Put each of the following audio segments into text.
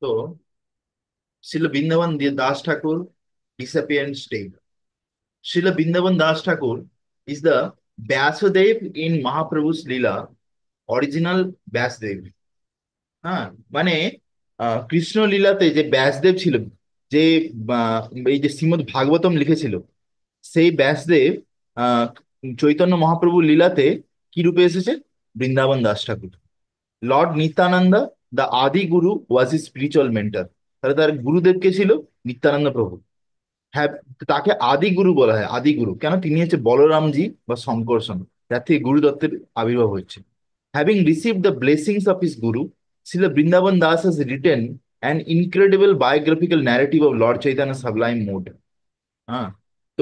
So, Srila Vrindavan Das Thakur disappearance day. Srila Vrindavan Das Thakur is the Vyasadev in Mahaprabhu's Leela, original Vyasdev. হ্যাঁ, মানে কৃষ্ণ লীলাতে যে ব্যাসদেব ছিল, যে এই যে শ্রীমদ্ ভাগবতম লিখেছিল, সেই ব্যাসদেব আহ চৈতন্য মহাপ্রভু লীলাতে কি রূপে এসেছে? বৃন্দাবন দাস ঠাকুর। লর্ড নিত্যানন্দ দ্য আদি গুরু ওয়াজ ই স্পিরিচুয়াল মেন্টর। তাহলে তার গুরুদেব কে ছিল? নিত্যানন্দ প্রভু। হ্যাঁ, তাকে আদি গুরু বলা হয়। আদি গুরু কেন? তিনি হচ্ছে বলরামজি বা শঙ্করসন, যার থেকে গুরুদত্তের আবির্ভাব হচ্ছে। Having received the blessings of his গুরু, শিল Vrindavan Das has written an incredible biographical narrative of Lord Chaitanya sublime mood। হ্যাঁ, তো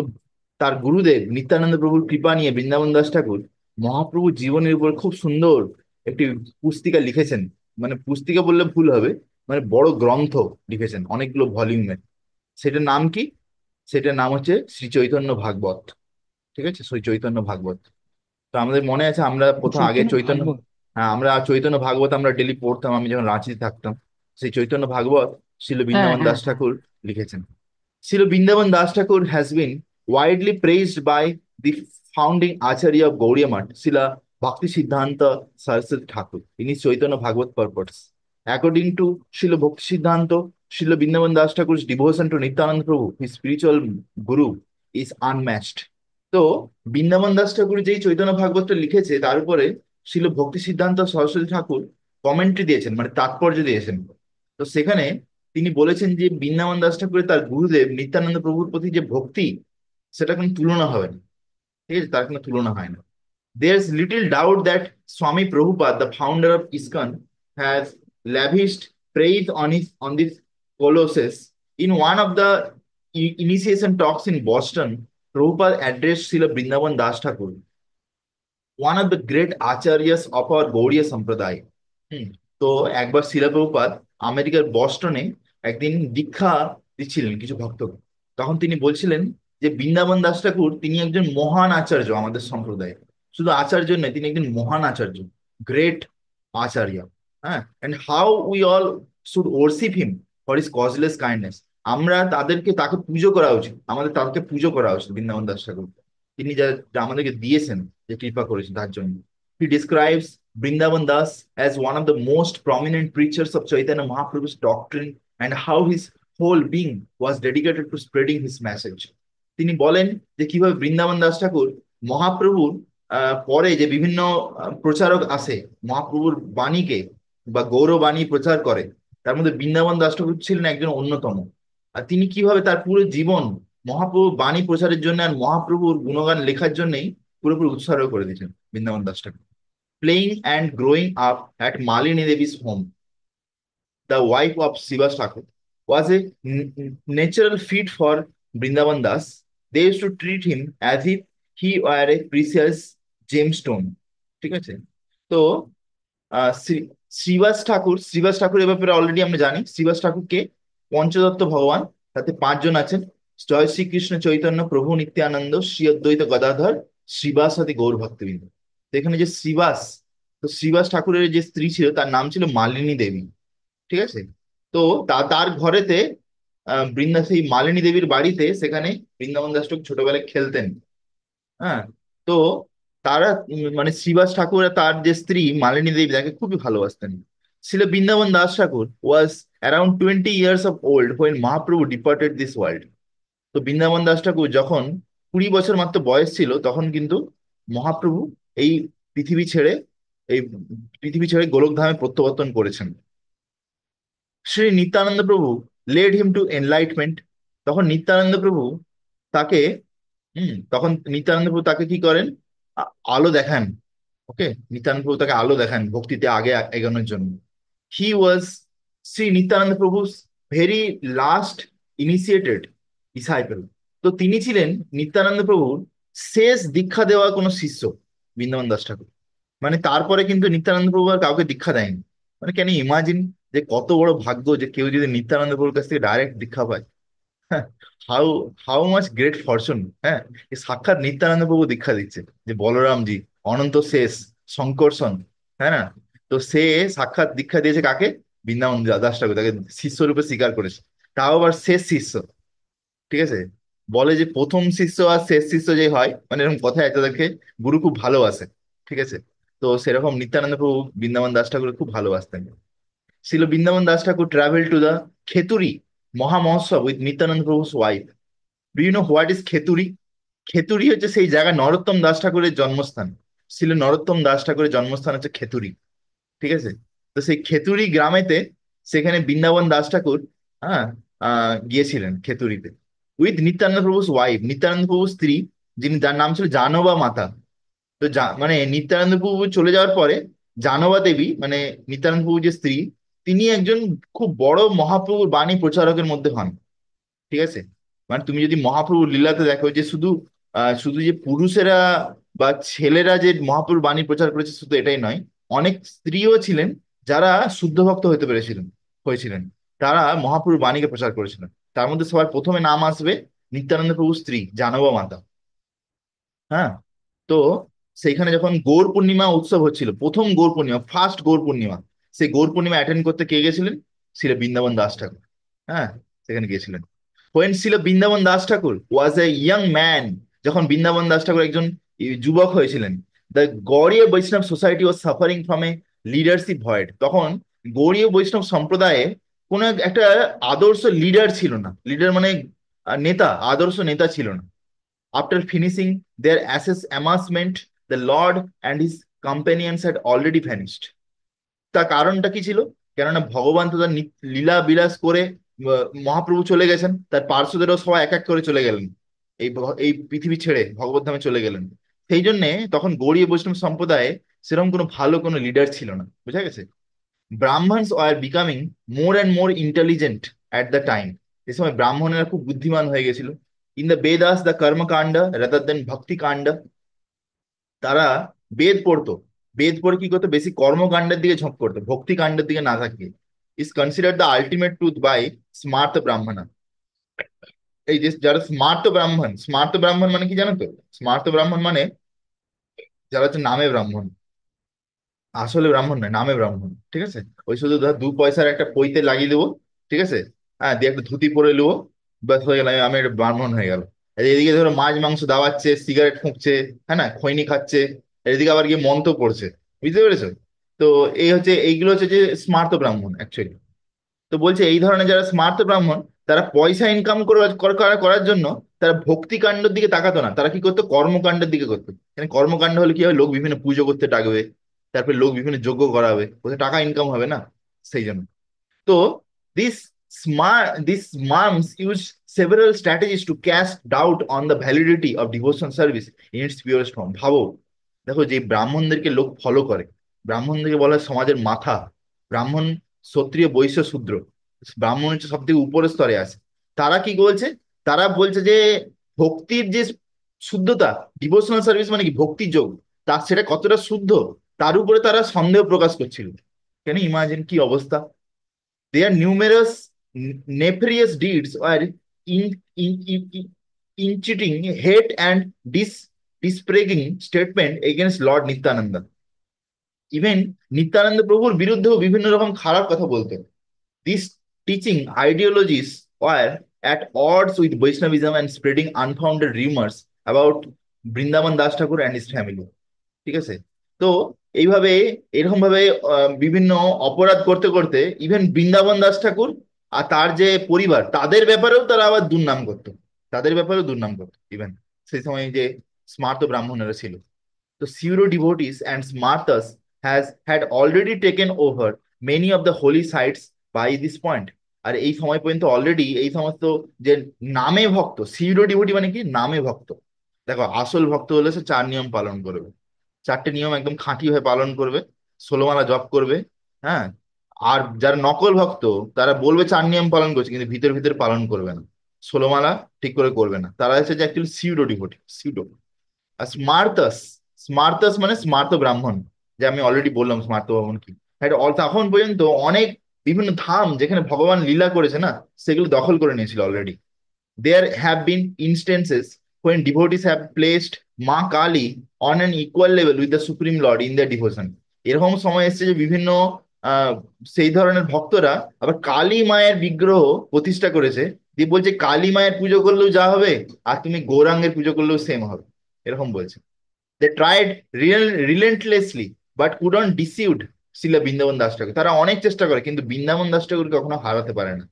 তার গুরুদেব নিত্যানন্দ প্রভুর কৃপা নিয়ে বৃন্দাবন দাস ঠাকুর মহাপ্রভুর জীবনের উপর খুব সুন্দর একটি পুস্তিকা লিখেছেন। মানে পুস্তিকা বললে ভুল হবে, মানে বড় গ্রন্থ লিখেছেন অনেকগুলো ভলিউমের। সেটার নাম কি? সেটার নাম হচ্ছে শ্রী চৈতন্য ভাগবত। ঠিক আছে, শ্রী চৈতন্য ভাগবত। তো আমাদের মনে আছে আমরা প্রথম আগে চৈতন্য চৈতন্য, ভাগবত। হ্যাঁ আমরা চৈতন্য ভাগবত আমরা ডেলি পড়তাম, আমি যখন রাঁচিতে থাকতাম। সেই চৈতন্য ভাগবত শিল হ্যাঁ, বৃন্দাবন হ্যাঁ, দাস হ্যাঁ। ঠাকুর লিখেছেন। Srila Vrindavan Das Thakur has been widely praised by the founding Acharya of Gaudiya Math, Srila Bhakti Siddhanta Saraswati Thakur, in his Chaitanya Bhagavad purport. According to Srila Bhakti Siddhanta, Srila Vrindavan Das Thakur's devotion to Nityananda Prabhu, his spiritual guru, is unmatched. তো বৃন্দাবন দাস ঠাকুর যেই চৈতন্য ভাগবতটা লিখেছে, তার উপরে শিল ভক্তি সিদ্ধান্ত সরস্বতী ঠাকুর commentary দিয়েছেন, মানে তাৎপর্য দিয়েছেন। তো সেখানে তিনি বলেছেন যে বৃন্দাবন দাস ঠাকুরের তার গুরুদেব নিত্যানন্দ প্রভুর প্রতি যে ভক্তি, সেটা কোনো তুলনা হবে না। ঠিক আছে, তার কোনো তুলনা হয় না। There's little doubt that Swami Prabhupada, the founder of ISKCON, has lavished praise on this colossus. In one of the initiation talks in Boston, Prabhupada addressed Srila Vrindavan Das Thakur, one of the great acharyas of our Gaudiya sampradaya. Hmm. তো একবার শিলা প্রভুপাদ আমেরিকার বস্টনে একদিন দীক্ষা দিচ্ছিলেন কিছু ভক্তকে। তখন তিনি বলছিলেন যে বৃন্দাবন দাস ঠাকুর তিনি একজন মহান আচার্য আমাদের সম্প্রদায়ে। শুধু আচার্য নয়, তিনি একজন মহান আচার্য, গ্রেট আচার্য। হ্যাঁ, and how we all should worship him for his causeless kindness. আমরা তাকে পুজো করা উচিত, আমাদের তাকে পুজো করা উচিত বৃন্দাবন দাস ঠাকুর। তিনি যা যা আমাদেরকে দিয়েছেন, যে কৃপা করেছেন তার জন্য। He describes Vrindavan Das as one of the most prominent preachers of Chaitanya Mahaprabhu's doctrine and how his whole being was dedicated to spreading his message। তিনি বলেন যে কিভাবে বৃন্দাবন দাস ঠাকুর মহাপ্রভুর পরে যে বিভিন্ন প্রচারক আছে, মহাপ্রভুর বাণীকে বা গৌরবাণী প্রচার করে, তার মধ্যে বৃন্দাবন দাস ঠাকুর ছিলেন একজন অন্যতম। আর তিনি কিভাবে তার পুরো জীবন মহাপ্রভুর বাণী প্রচারের জন্য আর মহাপ্রভুর গুণগান লেখার জন্যই পুরোপুরি উৎসর্গ করে দিয়েছেন বৃন্দাবন দাস ঠাকুর। Playing and growing up at Malini Devi's home, the wife of Srivas Thakur, was a natural fit for Vrindavan Das. They used to treat him as if he were a precious gemstone। ঠিক আছে। তো শ্রীবাস ঠাকুর এ ব্যাপারে already আমরা জানি। শ্রীবাস ঠাকুরকে পঞ্চদত্ত ভগবান, তাতে পাঁচজন আছেন: জয় শ্রীকৃষ্ণ চৈতন্য প্রভু নিত্যানন্দ শ্রী অদ্বৈত গদাধর শ্রীবাসাদি গৌর ভক্তবৃন্দ। তো এখানে যে শ্রীবাস, তো শ্রীবাস ঠাকুরের যে স্ত্রী ছিল তার নাম ছিল মালিনী দেবী। ঠিক আছে। তো তার ঘরেতে সেই মালিনী দেবীর বাড়িতে, সেখানে বৃন্দাবন দাস ঠাকুর ছোটবেলায় খেলতেন। হ্যাঁ। তো তারা মানে শ্রীবাস ঠাকুর আর তার যে স্ত্রী মালিনী দেবী তাকে খুবই ভালোবাসতেন। ছিল Vrindavan Das Thakur was around 20 years of old when Mahaprabhu departed this world. তো বৃন্দাবন দাস ঠাকুর যখন 20 বছর মাত্র বয়স ছিল, তখন কিন্তু মহাপ্রভু এই পৃথিবী ছেড়ে এই পৃথিবী ছেড়ে গোলকধামে প্রত্যাবর্তন করেছেন। শ্রী নিত্যানন্দ প্রভু লেড হিম টু এনলাইটমেন্ট। তখন নিত্যানন্দ প্রভু তাকে তখন নিত্যানন্দ প্রভু তাকে কি করেন? আলো দেখান। ওকে, নিত্যানন্দ প্রভু তাকে আলো দেখান ভক্তিতে আগে এগোনোর জন্য। হি ওয়াজ শ্রী নিত্যানন্দ প্রভু ভেরি লাস্ট ইনিশিয়েটেড ডিসাইপল। তো তিনি ছিলেন নিত্যানন্দ প্রভুর শেষ দীক্ষা দেওয়া কোনো শিষ্য, বৃন্দাবন দাস ঠাকুর। মানে তারপরে কিন্তু নিত্যানন্দ প্রভু আর কাউকে দীক্ষা দেয়নি। মানে ক্যান ইউ ইমাজিন যে কত বড় ভাগ্য যে কেউ যদি নিত্যানন্দ প্রভুর কাছ থেকে ডাইরেক্ট দীক্ষা পায়। How how much great Fortune. হ্যাঁ, এই সাক্ষাৎ নিত্যানন্দ প্রভু দীক্ষা দিচ্ছে, যে বলরামজি, অনন্ত শেষ, শঙ্করসন। হ্যাঁ না? তো সে সাক্ষাৎ দীক্ষা দিয়েছে কাকে? বৃন্দাবন দাস ঠাকুর তাকে শিষ্য রূপে স্বীকার করেছে। তাও আবার শেষ শিষ্য, ঠিক আছে। বলে যে প্রথম শিষ্য আর শেষ শিষ্য যে হয়, মানে এরকম কথা আছে, তাদেরকে গুরু খুব ভালোবাসে, ঠিক আছে। তো সেরকম নিত্যানন্দ প্রভু বৃন্দাবন দাস ঠাকুর খুব ভালোবাসতেন। ছিল Vrindavan Das Thakur travel to the Kheturi Maha Mahotsav with Nityananda Prabhu's wife. Do you know what is Kheturi? Kheturi হচ্ছে সেই জায়গা, নরোত্তম দাস ঠাকুরের জন্মস্থান। ছিল নরোত্তম দাস ঠাকুরের জন্মস্থান হচ্ছে খেতুরি, ঠিক আছে। তো সেই খেতুরি গ্রামেতে, সেখানে বৃন্দাবন দাস ঠাকুর, হ্যাঁ, গিয়েছিলেন খেতুরিতে উইথ নিত্যানন্দ প্রভুস ওয়াইফ, নিত্যানন্দ প্রভুর স্ত্রী, যিনি, যার নাম ছিল জানবা মাতা। তো মানে নিত্যানন্দ প্রভু চলে যাওয়ার পরে জানবা দেবী, মানে নিত্যানন্দ প্রভু যে স্ত্রী, তিনি একজন খুব বড় মহাপ্রভুর বাণী প্রচারকের মধ্যে হন, ঠিক আছে। মানে তুমি যদি মহাপ্রভুর লীলাতে দেখো যে শুধু শুধু যে পুরুষেরা বা ছেলেরা যে মহাপ্রভুর বাণী প্রচার করেছে শুধু এটাই নয়, অনেক স্ত্রীও ছিলেন যারা শুদ্ধ ভক্ত হতে পেরেছিলেন, হয়েছিলেন। তারা মহাপ্রভুর বাণীকে প্রচার করেছিলেন। তার মধ্যে সবার প্রথমে নাম আসবে নিত্যানন্দ প্রভুর স্ত্রী জানবা মাতা। হ্যাঁ। তো সেইখানে যখন গৌর পূর্ণিমা উৎসব হচ্ছিল, প্রথম গৌর পূর্ণিমা, ফার্স্ট গৌর পূর্ণিমা, সেই গৌর পূর্ণিমা অ্যাটেন্ড করতে কে গেছিলেন? ছিল বৃন্দাবন দাস ঠাকুর। হ্যাঁ, সেখানে গিয়েছিলেন। হোয়েন ছিল বৃন্দাবন দাস ঠাকুর ওয়াজ এ ইয়াং ম্যান, যখন বৃন্দাবন দাস ঠাকুর একজন যুবক হয়েছিলেন, দ্য গৌড়ীয় বৈষ্ণব society was suffering from a leadership void. তখন গৌড়ীয় বৈষ্ণব সম্প্রদায়ে কোনো একটা আদর্শ লিডার ছিল না। লিডার মানে নেতা, আদর্শ নেতা ছিল না। After finishing their amassment, the Lord and his companions had already vanished. তার কারণটা কি ছিল? কেননা ভগবান তো তার লীলা বিলাস করে মহাপ্রভু চলে গেছেন, তার পার্শ্বদেরও সবাই এক এক করে চলে গেলেন, এই পৃথিবী ছেড়ে ভগবত ধামে চলে গেলেন। সেই জন্যে তখন গৌড়ীয় বৈষ্ণব সম্প্রদায়ে সেরকম কোনো ভালো কোনো লিডার ছিল না, বুঝা গেছে। Brahmanas are becoming more and more intelligent at the time. এ সময় ব্রাহ্মণেরা খুব বুদ্ধিমান হয়ে গেছিল। In the Vedas the karmakanda rather than bhakti kanda. তারা বেদ পড়তো, বেদ পড়ে কি করতো, বেশি কর্মকাণ্ডের দিকে ঝোঁক করতো, ভক্তি কাণ্ডের দিকে না থাকিয়ে। Is consider the ultimate truth by smarta brahmana. এই যে যারা স্মার্ত ব্রাহ্মণ, স্মার্ত ব্রাহ্মণ মানে কি জানো তো? স্মার্ত ব্রাহ্মণ মানে যারা হচ্ছে নামে ব্রাহ্মণ, আসলে ব্রাহ্মণ নয়, নামে ব্রাহ্মণ, ঠিক আছে। ওই শুধু ধর 2 পয়সার একটা পৈতে লাগিয়ে দেবো, ঠিক আছে, হ্যাঁ, দিয়ে একটা ধুতি পরে নেবো, ব্যাস হয়ে গেল, আমি একটা ব্রাহ্মণ হয়ে গেল। আর এদিকে ধরো মাছ মাংস দাওয়াচ্ছে, সিগারেট ফুঁকছে, হ্যাঁ না, খৈনি খাচ্ছে, আর এদিকে আবার গিয়ে মন্ত্র পড়ছে, বুঝতে পেরেছো? তো এই হচ্ছে, এইগুলো হচ্ছে যে স্মার্ত ব্রাহ্মণ অ্যাকচুয়ালি। তো বলছে এই ধরনের যারা স্মার্ত ব্রাহ্মণ, তারা পয়সা ইনকাম করার জন্য তারা ভক্তি কাণ্ডের দিকে তাকাতো না, তারা কি করতো, কর্মকাণ্ডের দিকে করতো। মানে কর্মকাণ্ড হলে কি হবে, লোক বিভিন্ন পুজো করতে ডাকবে, তারপরে লোক বিভিন্ন যজ্ঞ করাবে, ওদের টাকা ইনকাম হবে না, সেই জন্য। তো this these monks use several strategies to cast doubt on the validity of devotional service in its purest form. ভাবো, দেখো, যে ব্রাহ্মণদেরকে লোক ফলো করে, ব্রাহ্মণদেরকে বলা হয় সমাজের মাথা, ব্রাহ্মণ, ক্ষত্রিয়, বৈশ্য, শূদ্র, ব্রাহ্মণ হচ্ছে সব থেকে উপরের স্তরে আছে। তারা কি বলছে? তারা বলছে যে ভক্তির যে শুদ্ধতা, ডিভোশনাল সার্ভিস মানে কি, ভক্তির যোগ, তা সেটা কতটা শুদ্ধ, তার উপরে তারা সন্দেহ প্রকাশ করছিল। কেন, ইমাজিন কি অবস্থা। Their numerous nefarious deeds were inciting hate and disparaging statement against Lord Nityananda. Even Nityananda প্রভুর বিরুদ্ধেও বিভিন্ন রকম খারাপ কথা বলতেন। These teaching ideologies were at odds with Vaishnavism and spreading unfounded rumors about Brindaban Das Thakur and his family. ঠিক আছে। তো এইভাবে, এরকম ভাবে বিভিন্ন অপরাধ করতে করতে ইভেন বৃন্দাবন দাস ঠাকুর আর তার যে পরিবার, তাদের ব্যাপারেও তারা আবার দুর্নাম করতো, তাদের ব্যাপারেও দুর্নাম করতো ইভেন সেই সময় যে স্মার্ত ব্রাহ্মণেরা ছিল। তো pseudo devotees and smartas had already taken over many of the holy sites by this point. আর এই সময় পর্যন্ত অলরেডি এই সমস্ত যে নামে ভক্ত, সিউডো ডিভোটি মানে কি, নামে ভক্ত। দেখো, আসল ভক্ত হলে সে 4 নিয়ম পালন করবে, 4টে নিয়ম একদম খাঁটি হয়ে পালন করবে, 16 মালা জপ করবে। হ্যাঁ। আর যারা নকল ভক্ত, তারা বলবে 4 নিয়ম পালন করছে, কিন্তু ভিতর ভিতর পালন করবে না, 16 মালা ঠিক করে করবে না। তারা হচ্ছে যে অ্যাকচুয়ালি সিউডো ডিভোটি, সিউডো। আর স্মার্তাস, স্মার্তাস মানে স্মার্ত ব্রাহ্মণ, যে আমি অলরেডি বললাম স্মার্ত ব্রাহ্মণ কি। হ্যাঁ, তখন পর্যন্ত অনেক বিভিন্ন ধাম যেখানে ভগবান লীলা করেছে না, সেগুলো দখল করে নিয়েছিল already. There have been instances when devotees have placed মা Kali on an equal level with the Supreme Lord in their devotion. এরকম সময় এসেছে যে বিভিন্ন আহ সেই ধরনের ভক্তরা আবার কালী মায়ের বিগ্রহ প্রতিষ্ঠা করেছে, দিয়ে বলছে কালী মায়ের পুজো করলেও যা হবে, আর তুমি গৌরাঙ্গের পুজো করলেও সেম হবে, এরকম বলছে। They tried relentlessly but couldn't deceived Srila Vrindavan Das Thakur. তারা অনেক চেষ্টা করে কিন্তু বৃন্দাবন দাস ঠাকুর কখনো হারাতে পারে না।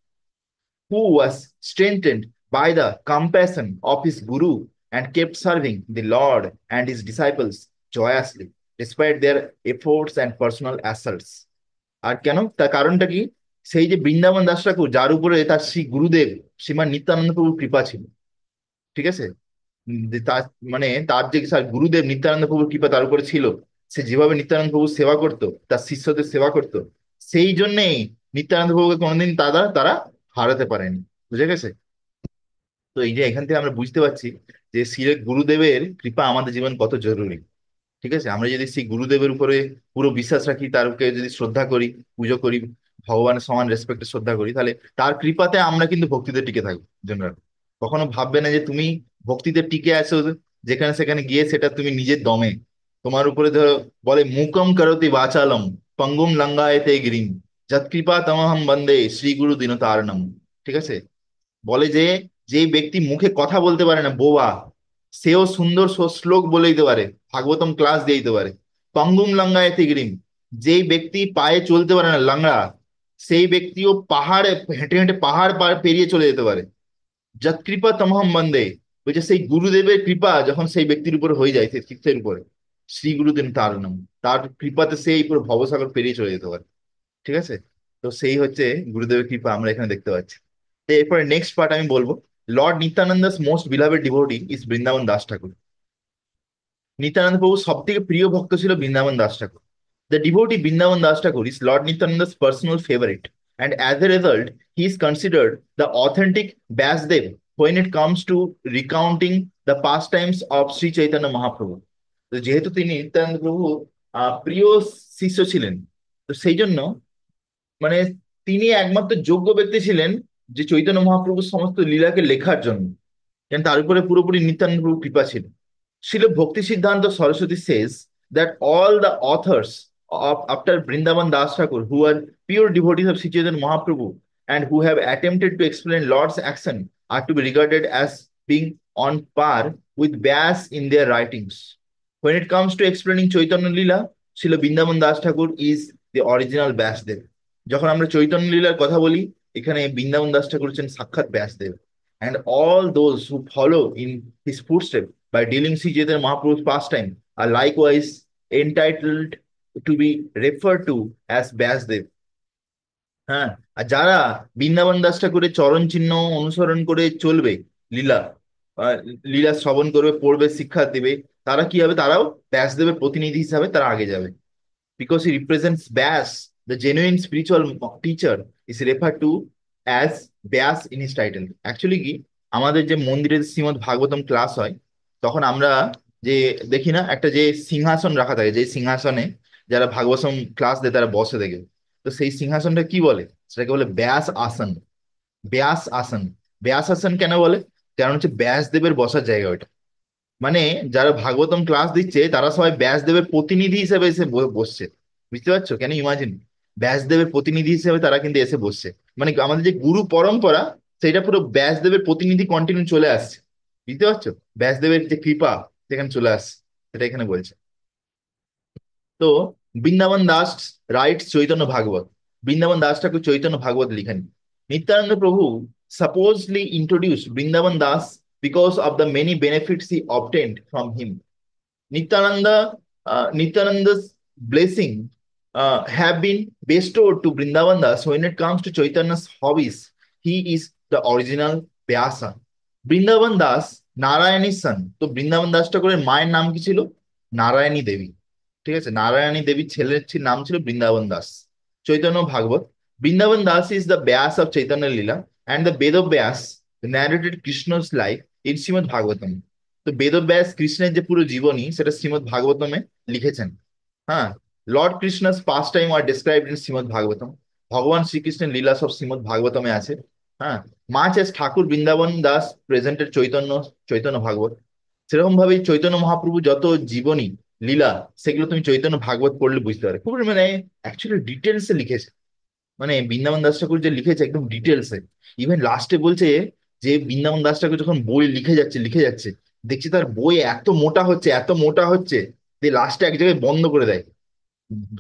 Who was strengthened by the compassion of his guru and kept serving the Lord and his disciples joyously, despite their efforts and personal assaults. আর কেন, তার কারণটা কি? সেই যে বৃন্দাবন দাস ঠাকুর, যার উপরে তার শ্রী গুরুদেব শ্রীমান নিত্যানন্দ প্রভুর কৃপা ছিল, ঠিক আছে? তার মানে তার যে স্যার গুরুদেব নিত্যানন্দ প্রভুর কৃপা তার উপরে ছিল, সে যেভাবে নিত্যানন্দ প্রভু সেবা করতো, তার শিষ্যদের সেবা করতো, সেই জন্যেই নিত্যানন্দ প্রভুকে কোনোদিন তারা তারা হারাতে পারেনি। বুঝে গেছে? তো এই যে এখান থেকে আমরা বুঝতে পারছি যে শ্রী গুরুদেবের কৃপা আমাদের জীবন কত জরুরি। ঠিক আছে, আমরা যদি সেই গুরুদেবের উপরে পুরো বিশ্বাস রাখি, তারকে যদি শ্রদ্ধা করি, পুজো করি, ভগবানের সমান রেসপেক্টে শ্রদ্ধা করি, তাহলে তার কৃপাতে আমরা কিন্তু ভক্তিতে টিকে থাকবো। জন্য রাখো, কখনো ভাববে না যে তুমি ভক্তিতে টিকে আছো যেখানে সেখানে গিয়ে সেটা তুমি নিজের দমে, তোমার উপরে ধরো, বলে মুকম করতি বাচালম পঙ্গুম লঙ্ঘায়েতে গিরিম যৎকৃপা তমহম বন্দে শ্রী গুরু দীনতারণম। ঠিক আছে, বলে যে যে ব্যক্তি মুখে কথা বলতে পারে না, বোবা, সেও সুন্দর শ্লোক বলে দিতে পারে, ভাগবতম ক্লাস দিয়ে দিতে পারে। পঙ্গুম লঙ্গায় তিগড়িম, যেই ব্যক্তি পায়ে চলতে পারে না, লাংড়া, সেই ব্যক্তিও পাহাড়ে হেঁটে হেঁটে পাহাড় পেরিয়ে চলে যেতে পারে। যৎকৃপা তমহম বন্দে, বলছে সেই গুরুদেবের কৃপা যখন সেই ব্যক্তির উপর হয়ে যায়, সেই শিষ্যের উপরে, শ্রী গুরুদেব তার নাম, তার কৃপাতে সেই পুরো ভবসাগর পেরিয়ে চলে যেতে পারে। ঠিক আছে, তো সেই হচ্ছে গুরুদেবের কৃপা আমরা এখানে দেখতে পাচ্ছি। তো এরপরে নেক্সট পার্ট আমি বলবো, Lord Nityananda's most beloved devotee is Vrindavan Das Thakur. Nityananda Prabhu সব থেকে প্রিয় ভক্ত ছিল Vrindavan Das Thakur. The devotee Vrindavan Das Thakur is Lord Nityananda's personal favourite, and as a result he is considered the authentic Vyasdev when it comes to recounting the pastimes of Sri Chaitanya Mahaprabhu। তো যেহেতু তিনি নিত্যানন্দ প্রভু প্রিয় শিষ্য ছিলেন, তো সেই জন্য মানে তিনি একমাত্র যোগ্য ব্যক্তি ছিলেন যে চৈতন্য মহাপ্রভুর সমস্ত লীলাকে লেখার জন্য, কেন তার উপরে পুরোপুরি নিত্যানন্দ প্রভুর কৃপা ছিল। শিল Bhakti Siddhanta Saraswati says that all the authors of after Vrindavan Das Thakur who are pure devotees of Sri Chaitanya Mahaprabhu and who have attempted to explain Lord's action are to be regarded as being on par with Vyas in their writings. When it comes to explaining Chaitanya Lila, Srila Vrindavan Das Thakur is the original Vyasdev। যখন আমরা চৈতন্য লীলার কথা বলি, এখানে বৃন্দাবন দাস ঠাকুর হচ্ছেন সাক্ষাৎ Vyasdev. And all those who follow in his footsteps by dealing Sri Chaitanya Mahaprabhu's pastime are likewise entitled to be referred to as Vyasdev। হ্যাঁ, আর যারা বৃন্দাবন দাস ঠাকুরের চরণ চিহ্ন অনুসরণ করে চলবে, লীলা আহ, লীলা শ্রবণ করবে, পড়বে, শিক্ষা দেবে, তারা কি হবে, তারাও ব্যাসদেবের প্রতিনিধি হিসাবে তারা আগে যাবে। Because he represents Vyas, the genuine spiritual teacher is referred to as Vyas in his title। Actually কি, আমাদের যে মন্দিরে শ্রীমদ্ ভাগবতম ক্লাস হয়, তখন আমরা যে দেখি না একটা যে সিংহাসন রাখা থাকে, যে সিংহাসনে যারা ভাগবতম ক্লাস দেয় তারা বসে দেখে, তো সেই সিংহাসনটা কি বলে, সেটাকে বলে ব্যাস আসন। ব্যাস আসন, ব্যাস আসন কেন বলে? কারণ হচ্ছে ব্যাসদেবের বসার জায়গা ওইটা। মানে যারা ভাগবতম ক্লাস দিচ্ছে তারা সবাই ব্যাসদেবের প্রতিনিধি হিসেবে এসে বসছে। বুঝতে পারছো? কেন ইমাজিন, ব্যাসদেবের প্রতিনিধি হিসেবে তারা কিন্তু এসে বসছে। মানে আমাদের যে গুরু পরম্পরা, সেটা পুরো ব্যাসদেবের প্রতিনিধি কন্টিনিউ চলে আসছে। বুঝতে পারছো? ব্যাসদেবের যে কৃপা সেখানে চলে আসছে, সেটা এখানে বলছে। তো বৃন্দাবন দাস রাইটস চৈতন্য ভাগবত। বৃন্দাবন দাস ঠাকুর চৈতন্য ভাগবত লিখেন। নিত্যানন্দ প্রভু supposedly introduced Vrindavan Das because of the many benefits he obtained from him। Nityananda, Nityananda's blessing have been bestowed to Vrindavan Das when it comes to Chaitanya's hobbies. He is the original Vyasa। Vrindavan Das নারায়ণীর সন। তো বৃন্দাবন দাস ঠাকুরের মায়ের নাম কি ছিল? নারায়ণী দেবী। ঠিক আছে, নারায়ণী দেবীর ছেলের নাম ছিল Vrindavan Das. Chaitanya Bhagavat, Vrindavan Das is the Vyasa of Chaitanya lila and the Veda Vyasa narrated Krishna's life in Shrimad Bhagavatam. তো বেদব্যাস কৃষ্ণের যে পুরো জীবনী সেটা শ্রীমদ ভাগবতমে লিখেছেন। হ্যাঁ, Lord Krishna's pastime are described in Srimad Bhagavatam. ভগবান শ্রীকৃষ্ণের লীলা সব শ্রীমদ ভাগবতমে আছে। হ্যাঁ, much as Thakur Vrindavan Das presented Chaitanya, Chaitanya Bhagavat, সেরকম ভাবে চৈতন্য মহাপ্রভু যত জীবনী লীলা, সেগুলো তুমি চৈতন্য ভাগবত পড়লে বুঝতে পারবে। খুব মানে অ্যাকচুয়ালি ডিটেলসে লিখেছে। মানে বৃন্দাবন দাস ঠাকুর যে লিখেছে একদম ডিটেলসে। ইভেন লাস্টে বলছে যে বৃন্দাবন দাস ঠাকুর যখন বই লিখে যাচ্ছে দেখছি তার বই এত মোটা হচ্ছে, এত মোটা হচ্ছে, যে লাস্টে এক জায়গায় বন্ধ করে দেয়।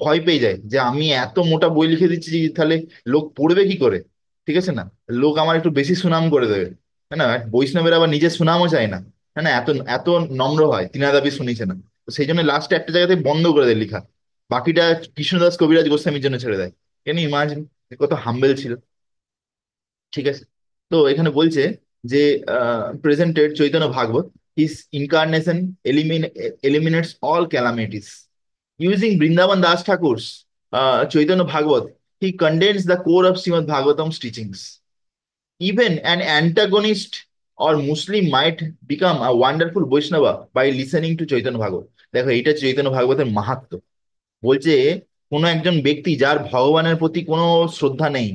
ভয় পেয়ে যায় যে আমি এত মোটা বই লিখে দিচ্ছি যে তাহলে লোক পড়বে কি করে, ঠিক আছে না, লোক আমার একটু বেশি সুনাম করে দেবে। হ্যাঁ না, বৈষ্ণবের আবার নিজের সুনামও চায় না। হ্যাঁ না, এত এত নম্র হয়, তিনার দাবি শুনিছে না। তো সেই জন্য লাস্টে একটা জায়গাতে বন্ধ করে দেয় লেখা। বাকিটা কৃষ্ণদাস কবিরাজ গোস্বামীর জন্য ছেড়ে দেয়। কেন ইমাজিন, কত হাম্বেল ছিল। ঠিক আছে। তো এখানে বলছে যে presented Chaitanya Bhagavata, his incarnation eliminates all calamities. Using Vrindavan Das Thakur's Chaitanya Bhagavat, he condenses the core of Srimad Bhagavatam's teachings. Even an antagonist or Muslim might become a wonderful Vaishnava by listening to Chaitanya Bhagavat. দেখো এইটা চৈতন্য ভাগবতের মাহাত্ম্য। বলছে কোনো একজন ব্যক্তি যার ভগবানের প্রতি কোনো শ্রদ্ধা নেই,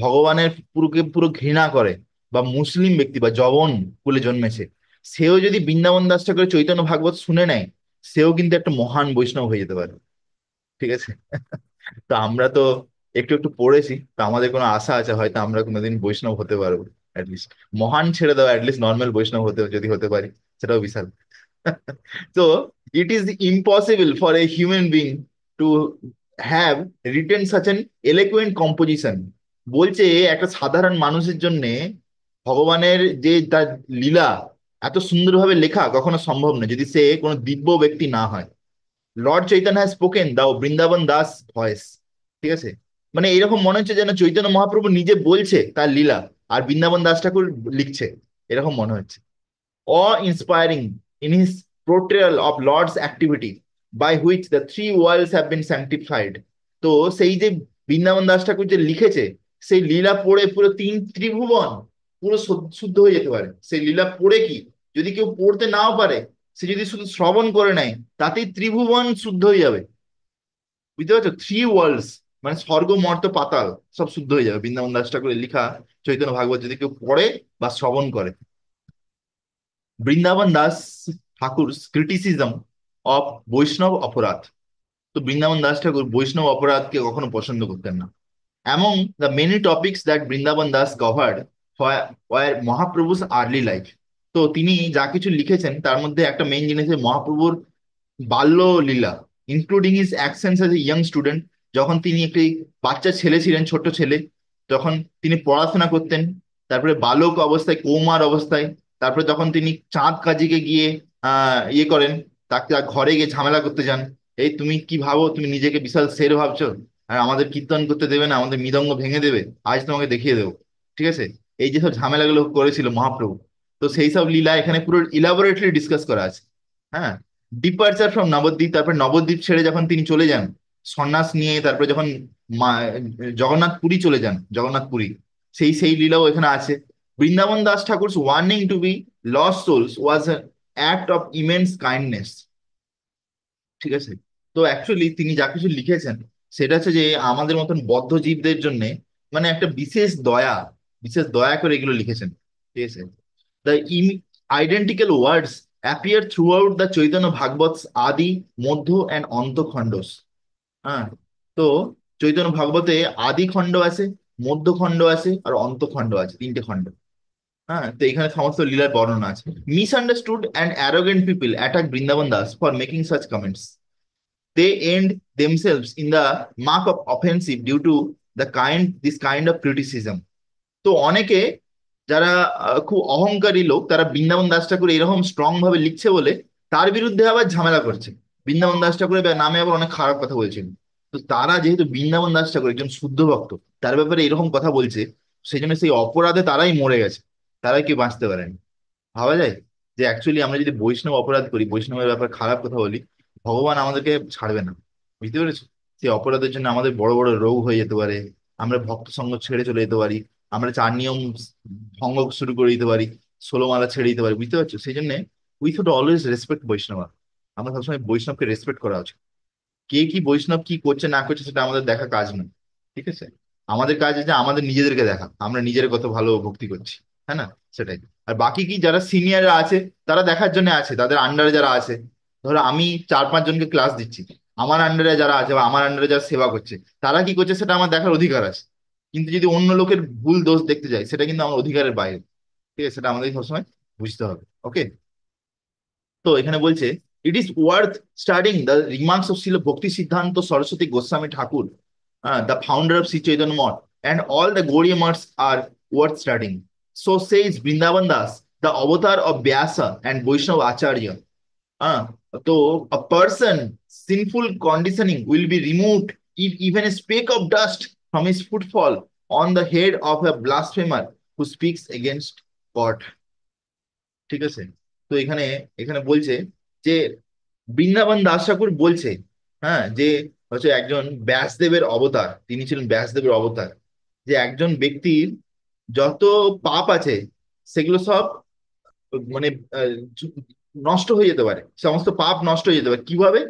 ভগবানের পুরোকে পুরো ঘৃণা করে, বা মুসলিম ব্যক্তি বা জবন কুলে জন্মেছে, সেও যদি বৃন্দাবন দাস ঠাকুরের চৈতন্য ভাগবত শুনে নেয়, সেও কিন্তু একটা মহান বৈষ্ণব হয়ে যেতে পারে। ঠিক আছে। তো আমরা তো একটু একটু পড়েছি, তো আমাদের কোনো আশা আছে হয়তো আমরা কোনোদিন বৈষ্ণব হতে পারবো। অ্যাটলিস্ট মহান ছেড়ে দাও, অ্যাটলিস্ট নর্মাল বৈষ্ণব হতে যদি হতে পারি, সেটাও বিশাল। তো it is impossible for a human being to have written such an eloquent composition. বলছে একটা সাধারণ মানুষের জন্য ভগবানের যে তার লীলা এত সুন্দরভাবে লেখা কখনো সম্ভব নয় যদি সে কোনো দিব্য ব্যক্তি না হয়। লর্ড চৈতন্য হ্যাজ স্পোকেন দাও বৃন্দাবন দাস ভয়েস। ঠিক আছে। মানে এরকম মনে হচ্ছে যেন চৈতন্য মহাপ্রভু নিজে বলছে তার লীলা, আর বৃন্দাবন দাস ঠাকুর লিখছে, এরকম মনে হচ্ছে। awe-inspiring in his portrayal of Lord's activity, by which the three worlds have been sanctified. তো সেই যে বৃন্দাবন দাস ঠাকুর যে লিখেছে, সেই লীলা পড়ে পুরো তিন ত্রিভুবন পুরো শুদ্ধ হয়ে যেতে পারে। সেই লীলা পড়ে কি, যদি কেউ পড়তে নাও পারে, সে যদি শুধু শ্রবণ করে নেয়, তাতেই ত্রিভুবন শুদ্ধ হয়ে যাবে। বুঝতে পারছো, থ্রি ওয়ার্ল্ডস, মানে স্বর্গ মর্ত পাতাল সব শুদ্ধ হয়ে যাবে বৃন্দাবন দাস ঠাকুরের লেখা চৈতন্য ভাগবত যদি কেউ পড়ে বা শ্রবণ করে। বৃন্দাবন দাস ঠাকুর ক্রিটিসিজম অফ বৈষ্ণব অপরাধ। তো বৃন্দাবন দাস ঠাকুর বৈষ্ণব অপরাধকে কখনো পছন্দ করতেন না। Among the many topics that Vrindavan Das covered were Mahaprabhu's early life. তো তিনি যা কিছু লিখেছেন তার মধ্যে একটা মেইন জিনিস হচ্ছে মহাপ্রভুর বাল্য লীলা, including his actions as a young student. যখন তিনি একটি বাচ্চা ছেলে ছিলেন, ছোট্ট ছেলে, তখন তিনি পড়াশোনা করতেন। তারপরে বালক অবস্থায়, কৌমার অবস্থায়, তারপরে যখন তিনি চাঁদ কাজীকে গিয়ে ইয়ে করেন, তাকে তার ঘরে গিয়ে ঝামেলা করতে যান। এই তুমি কি ভাবো, তুমি নিজেকে বিশাল শের ভাবছো, আর আমাদের কীর্তন করতে দেবে না, আমাদের মৃদঙ্গ ভেঙে দেবে, আজ তোমাকে দেখিয়ে দেবো। ঠিক আছে। এই যেসব ঝামেলাগুলো করেছিল মহাপ্রভু, তো সেই সব লীলা এখানে পুরো ইলাবোরেটলি ডিসকাস করা আছে। হ্যাঁ। ডিপার্চার ফ্রম নবদ্বীপ, তারপরে নবদ্বীপ ছেড়ে যখন তিনি চলে যান সন্ন্যাস নিয়ে, তারপরে যখন জগন্নাথ পুরী চলে যান, জগন্নাথ পুরী, সেই সেই লীলাও এখানে আছে। Vrindavan Das Thakur's warning to be lost souls was an act of immense kindness. ঠিক আছে। তো অ্যাকচুয়ালি তিনি যা কিছু লিখেছেন সেটা হচ্ছে যে আমাদের মতন বদ্ধ জীবদের জন্য মানে একটা বিশেষ দয়া, বিশেষ দয়া করে এগুলো লিখেছেন। ঠিক আছে। The identical words appear throughout the Chaitanya Bhagavats Adi, Madhya and Anta খণ্ডস। হ্যাঁ। তো চৈতন্য ভাগবতে আদি খণ্ড আছে, মধ্য খণ্ড আছে, আর অন্ত খণ্ড আছে, তিনটে খণ্ড। হ্যাঁ। তো এখানে সমস্ত লীলার বর্ণনা আছে। Misunderstood and arrogant people attack Vrindavan Das for making such comments. They end themselves in the mark of offensive due to this kind of criticism. তো অনেকে যারা খুব অহংকারী লোক, তারা বৃন্দাবন দাস ঠাকুর এরকম স্ট্রং ভাবে লিখছে বলে তার বিরুদ্ধে আবার ঝামেলা করছে। বৃন্দাবন দাস ঠাকুরের নামে আবার অনেক খারাপ কথা বলছেন। তো তারা যেহেতু বৃন্দাবন দাস ঠাকুর একজন শুদ্ধ ভক্ত, তার ব্যাপারে এরকম কথা বলছে, সেই জন্য সেই অপরাধে তারাই মরে গেছে, তারাই কেউ বাঁচতে পারেনি। ভাবা যায় যে অ্যাকচুয়ালি আমরা যদি বৈষ্ণব অপরাধ করি, বৈষ্ণবের ব্যাপারে খারাপ কথা বলি, ভগবান আমাদেরকে ছাড়বে না। বুঝতে পেরেছো? সেই অপরাধের জন্য আমাদের বড় বড় রোগ হয়ে যেতে পারে, আমরা ভক্ত সঙ্গ ছেড়ে চলে যেতে পারি, আমরা চার নিয়ম ভঙ্গ শুরু করে দিতে পারি, 16 মালা ছেড়ে দিতে পারি। বুঝতে পারছো? সেই জন্য উই শুড অলওয়েজ রেসপেক্ট বৈষ্ণব। আমরা সবসময় বৈষ্ণবকে রেসপেক্ট করা উচিত। কে কি বৈষ্ণব কি করছে না করছে সেটা আমাদের দেখা কাজ নয়। ঠিক আছে। আমাদের কাজ আছে আমাদের নিজেদেরকে দেখা, আমরা নিজের কত ভালো ভক্তি করছি। হ্যাঁ না? সেটাই। আর বাকি কি যারা সিনিয়ররা আছে, তারা দেখার জন্য আছে, তাদের আন্ডারে যারা আছে, ধরো আমি 4-5 জনকে ক্লাস দিচ্ছি, আমার আন্ডারে যারা আছে বা আমার আন্ডারে যারা সেবা করছে, তারা কি করছে সেটা আমার দেখার অধিকার আছে। কিন্তু যদি অন্য লোকের ভুল দোষ দেখতে যাই, সেটা কিন্তু আমার অধিকারের বাইরে। ঠিক আছে, সেটা আমাদের সবসময় বুঝতে হবে। ওকে। তো এখানে বলছে, it is worth studying the remarks of Srila Bhakti Siddhanta Saraswati Goswami Thakur, the founder of Shri Chaitanya Math, and all the Gaudiya Maths are worth studying. So says Vrindavan Das, the avatar of Vyasa and Vaishnava acharya. Uh, so a person sinful conditioning will be removed if even a speck of dust from his footfall on the head of a blasphemer who speaks against God. ঠিক আছে। তো এখানে এখানে বলছে যে বৃন্দাবন দাস ঠাকুর বলছে, হ্যাঁ, যে হচ্ছে একজন ব্যাসদেবের অবতার, তিনি ছিলেন ব্যাসদেবের অবতার, যে একজন ব্যক্তির যত পাপ আছে সেগুলো সব মানে আহ, নষ্ট হয়ে যেতে পারে, সমস্ত পাপ নষ্ট হয়ে যেতে পারে কিভাবে?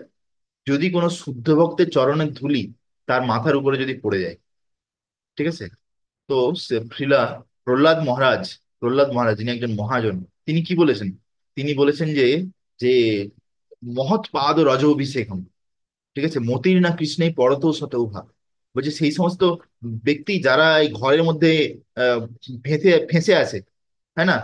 যদি কোনো শুদ্ধ ভক্তের চরণের ধুলি তার মাথার উপরে যদি পড়ে যায়। ঠিক আছে। তো শ্রীলা প্রহ্লাদ মহারাজ যিনি একজন মহাজন, তিনি কি বলেছেন? তিনি বলেছেন যে যে মহৎ পাদ রজ অভিষেকম। ঠিক আছে, মতির না কৃষ্ণেই পরত শতৌভা। বলছে সেই সমস্ত ব্যক্তি যারা এই ঘরের মধ্যে আহ ফেঁসে ফেঁসে আছে, হ্যাঁ না,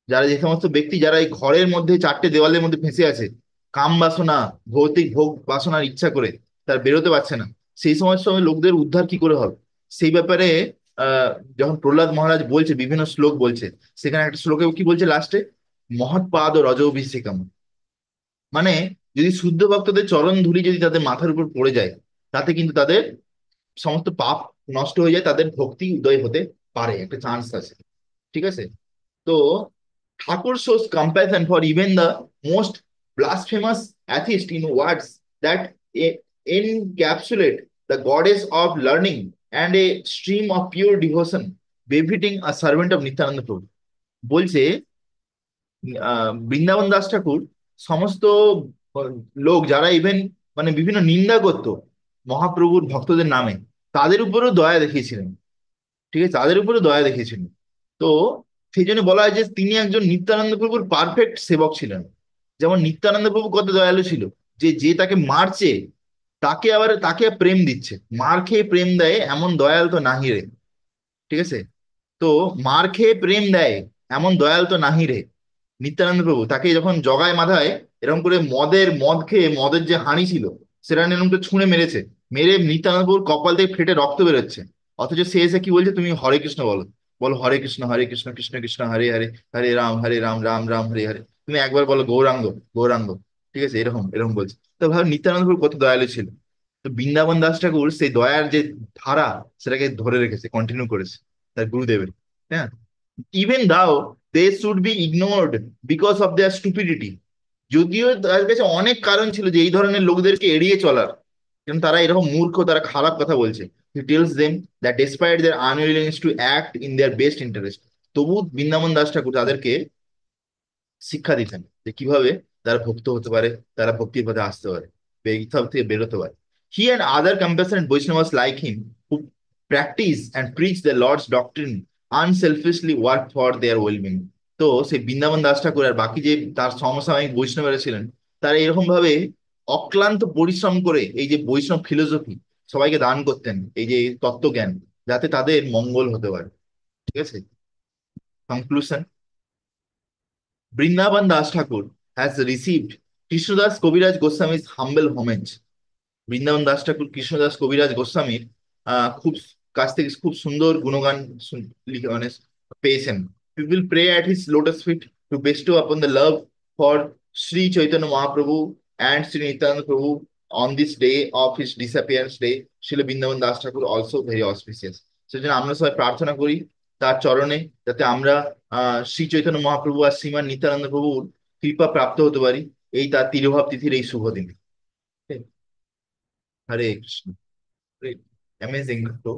যারা যে সমস্ত ব্যক্তি যারা এই ঘরের মধ্যে চারটে দেওয়ালের মধ্যে ফেঁসে আছে, কাম বাসনা, ভৌতিক ভোগ বাসনার ইচ্ছা করে তার বেরোতে পারছে না, সেই সময় লোকদের উদ্ধার কি করে হবে, সেই ব্যাপারে আহ যখন প্রহ্লাদ মহারাজ বলছে, বিভিন্ন শ্লোক বলছে, সেখানে একটা শ্লোকে কি বলছে লাস্টে, মহৎপাদ ও রজ অভিষেকম। মানে যদি শুদ্ধ ভক্তদের চরণ ধুলি যদি তাদের মাথার উপর পড়ে যায়, তাতে কিন্তু তাদের সমস্ত পাপ নষ্ট হয়ে যায়, তাদের ভক্তি উদয় হতে পারে, একটা চান্স আছে। ঠিক আছে। তো Thakur shows compassion for even the most blasphemous atheist in words that encapsulate the goddess of learning and a stream of pure devotion, befitting a servant of Nityananda Prabhu. বলছে বৃন্দাবন দাস ঠাকুর সমস্ত আহ, লোক যারা ইভেন মানে বিভিন্ন নিন্দা করতো মহাপ্রভুর ভক্তদের নামে, তাদের উপরেও দয়া দেখিয়েছিলেন। ঠিক আছে, তাদের উপরে দয়া দেখিয়েছিলেন। তো সেই জন্য বলা হয় যে তিনি একজন নিত্যানন্দ প্রভুর পারফেক্ট সেবক ছিলেন। যেমন নিত্যানন্দ প্রভু কত দয়ালু ছিল, যে যে তাকে মারছে তাকে প্রেম দিচ্ছে, মার খেয়ে প্রেম দেয় এমন দয়াল তো নাহি রে। ঠিক আছে। তো মার খেয়ে প্রেম দেয় এমন দয়াল তো নাহি রে। নিত্যানন্দ প্রভু তাকে যখন জগায় মাথায় এরকম করে মদ খেয়ে মদের যে হাঁড়ি ছিল সেটা নিয়ে এরকম করে ছুঁড়ে মেরেছে, মেরে নিত্যানন্দ প্রভুর কপাল থেকে ফেটে রক্ত বেরোচ্ছে। অথচ সে এসে কি বলছে, তুমি হরে কৃষ্ণ বলো, বলো হরে কৃষ্ণ কৃষ্ণ কৃষ্ণ হরে হরে, হরে রাম রাম রাম হরে হরে, তুমি একবার বলো গৌরাঙ্গ গৌরাঙ্গ। ঠিক আছে, এরকম এরকম বলছে। তো ভাব নিত্যানন্দ প্রভু কত দয়ালু ছিল। তো বৃন্দাবন দাস ঠাকুর সেই দয়ার যে ধারা, সেটাকে ধরে রেখেছে, কন্টিনিউ করেছে তার গুরুদেবের। হ্যাঁ, even though they should be ignored because of their stupidity. যদিও তার কাছে অনেক কারণ ছিল যে এই ধরনের লোকদেরকে এড়িয়ে চলার, কারণ তারা এরকম মূর্খ, তারা খারাপ কথা বলছে। He tells them that despite their unwillingness to act in their best interest, তবু বৃন্দাবন দাস ঠাকুর তাদেরকে শিক্ষা দিতেন যে কিভাবে তারা ভক্ত হতে পারে, তারা ভক্তির পথে আসতে পারে, এইসব থেকে বেরোতে পারে। He and other compassionate Vaishnavas like him who practise and preach the Lord's doctrine unselfishly work for their wellbeing. তো সেই বৃন্দাবন দাস ঠাকুর আর বাকি যে তার সমসাময়িক বৈষ্ণবেরা ছিলেন, তারা এরকম ভাবে অক্লান্ত পরিশ্রম করে এই যে বৈষ্ণব ফিলোসফি সবাইকে দান করতেন, এই যে তত্ত্বজ্ঞান, যাতে তাদের মঙ্গল হতে পারে। ঠিক আছে। Conclusion, Brindaban Das Thakur has received Krishnadas Kaviraj Goswami's humble homage. Vrindavan Das Thakur Krishnadas Kaviraj গোস্বামীর খুব কাছ থেকে খুব সুন্দর গুণগান মানে পেয়েছেন। People pray at his lotus feet to bestow upon the love for Shri Chaitanya Mahaprabhu and Shri Nityananda Prabhu on this day of his disappearance day. Srila Vrindavan Das Thakur also very auspicious. সেজন্য আমরা সবাই প্রার্থনা করি তার চরণে, যাতে আমরা শ্রী চৈতন্য মহাপ্রভু আর শ্রীমান নিত্যানন্দ প্রভুর কৃপা প্রাপ্ত হতে পারি এই তার তিরোভাব তিথির এই শুভ দিনে। হরে কৃষ্ণ। Great. Amazing. So